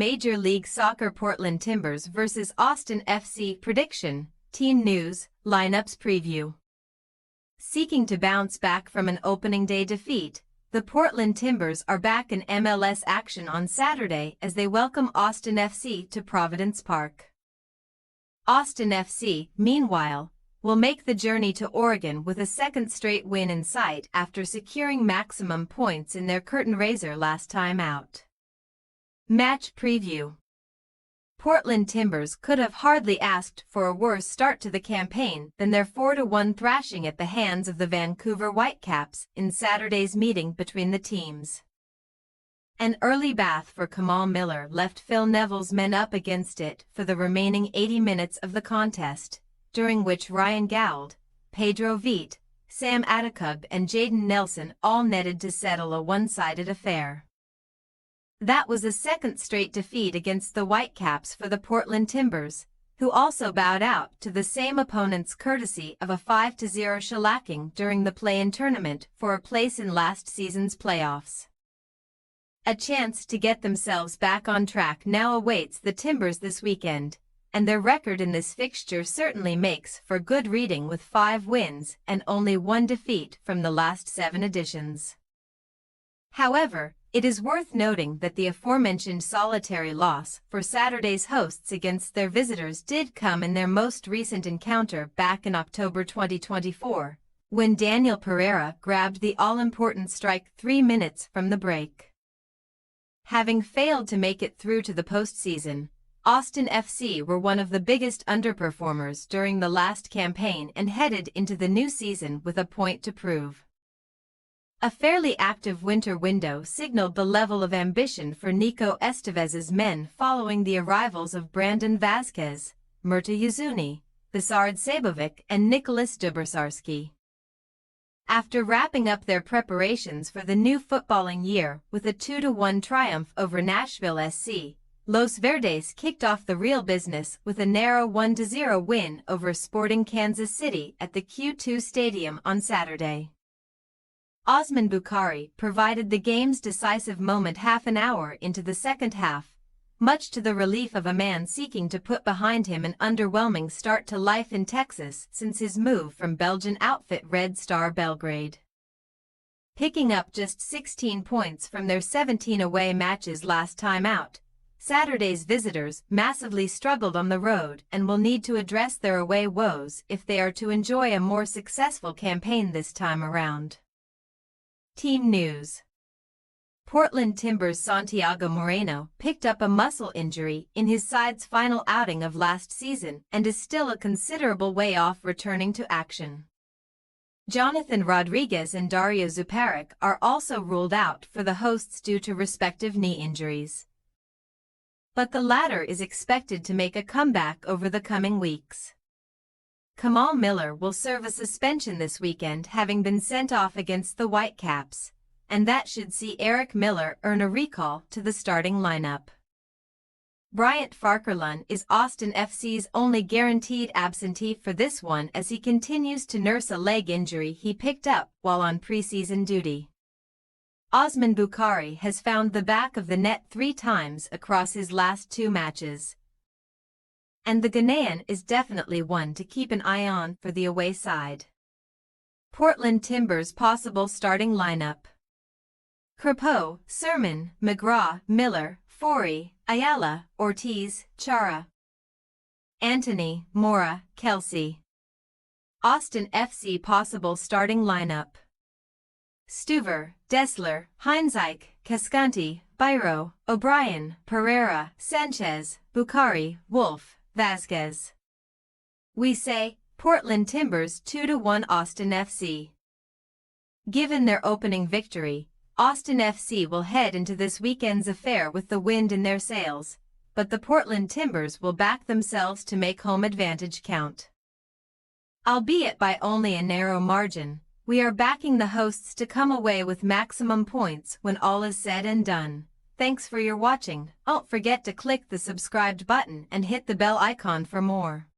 Major League Soccer Portland Timbers vs Austin FC prediction, team news, lineups preview. Seeking to bounce back from an opening day defeat, the Portland Timbers are back in MLS action on Saturday as they welcome Austin FC to Providence Park. Austin FC, meanwhile, will make the journey to Oregon with a second straight win in sight after securing maximum points in their curtain raiser last time out. Match preview. Portland Timbers could have hardly asked for a worse start to the campaign than their 4-1 thrashing at the hands of the Vancouver Whitecaps in Saturday's meeting between the teams. An early bath for Kamal Miller left Phil Neville's men up against it for the remaining 80 minutes of the contest, during which Ryan Gould, Pedro Vite, Sam Adekug and Jayden Nelson all netted to settle a one-sided affair. That was a second straight defeat against the Whitecaps for the Portland Timbers, who also bowed out to the same opponents courtesy of a 5-0 shellacking during the play-in tournament for a place in last season's playoffs. A chance to get themselves back on track now awaits the Timbers this weekend, and their record in this fixture certainly makes for good reading with 5 wins and only 1 defeat from the last 7 editions. However, it is worth noting that the aforementioned solitary loss for Saturday's hosts against their visitors did come in their most recent encounter back in October 2024, when Daniel Pereira grabbed the all-important strike 3 minutes from the break. Having failed to make it through to the postseason, Austin FC were one of the biggest underperformers during the last campaign and headed into the new season with a point to prove. A fairly active winter window signaled the level of ambition for Nico Estevez's men following the arrivals of Brandon Vazquez, Mirta Yazuni, Besard Sebovic and Nicholas Dubrsarski. After wrapping up their preparations for the new footballing year with a 2-1 triumph over Nashville SC, Los Verdes kicked off the real business with a narrow 1-0 win over Sporting Kansas City at the Q2 Stadium on Saturday. Osman Bukhari provided the game's decisive moment half an hour into the second half, much to the relief of a man seeking to put behind him an underwhelming start to life in Texas since his move from Belgian outfit Red Star Belgrade. Picking up just 16 points from their 17 away matches last time out, Saturday's visitors massively struggled on the road and will need to address their away woes if they are to enjoy a more successful campaign this time around. Team news. Portland Timbers' Santiago Moreno picked up a muscle injury in his side's final outing of last season and is still a considerable way off returning to action. Jonathan Rodriguez and Dario Zuparic are also ruled out for the hosts due to respective knee injuries. But the latter is expected to make a comeback over the coming weeks. Kamal Miller will serve a suspension this weekend, having been sent off against the Whitecaps, and that should see Eric Miller earn a recall to the starting lineup. Bryant Farkerlund is Austin FC's only guaranteed absentee for this one as he continues to nurse a leg injury he picked up while on preseason duty. Osman Bukhari has found the back of the net 3 times across his last 2 matches. And the Ghanaian is definitely one to keep an eye on for the away side. Portland Timbers' possible starting lineup: Crepeau, Sermon, McGraw, Miller, Forey, Ayala, Ortiz, Chara, Anthony, Mora, Kelsey. Austin FC possible starting lineup: Stuver, Dessler, Heinzike, Cascanti, Biro, O'Brien, Pereira, Sanchez, Bukhari, Wolf, Vazquez. We say, Portland Timbers 2-1 Austin FC. Given their opening victory, Austin FC will head into this weekend's affair with the wind in their sails, but the Portland Timbers will back themselves to make home advantage count. Albeit by only a narrow margin, we are backing the hosts to come away with maximum points when all is said and done. Thanks for your watching. Don't forget to click the subscribed button and hit the bell icon for more.